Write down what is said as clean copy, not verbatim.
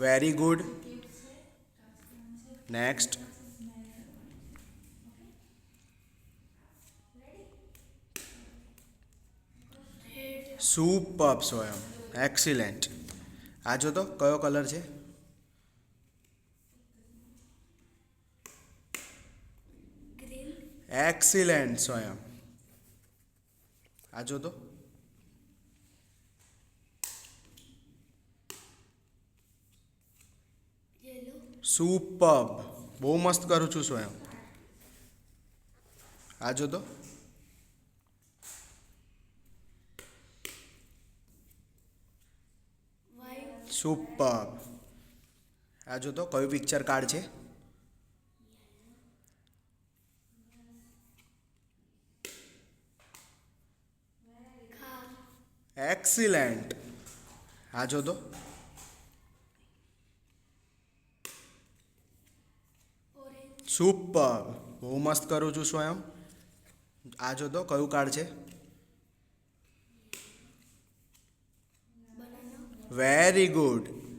Very good. Next. Super સ્વયં. Excellent. આ જો તો કયો કલર છે? એક્સિલેન્ટ સ્વયં. આ જો તો સુપર. બહુ મસ્ત કરું છું સ્વયં. આ જો તો સુપર. આ જો તો કયું પિક્ચર કાર્ડ છે? એક્સિલેન્ટ. આ જો તો સુપર. બહુ મસ્ત કરું છું સ્વયં. આ જો તો કયું કાર્ડ છે? Very good.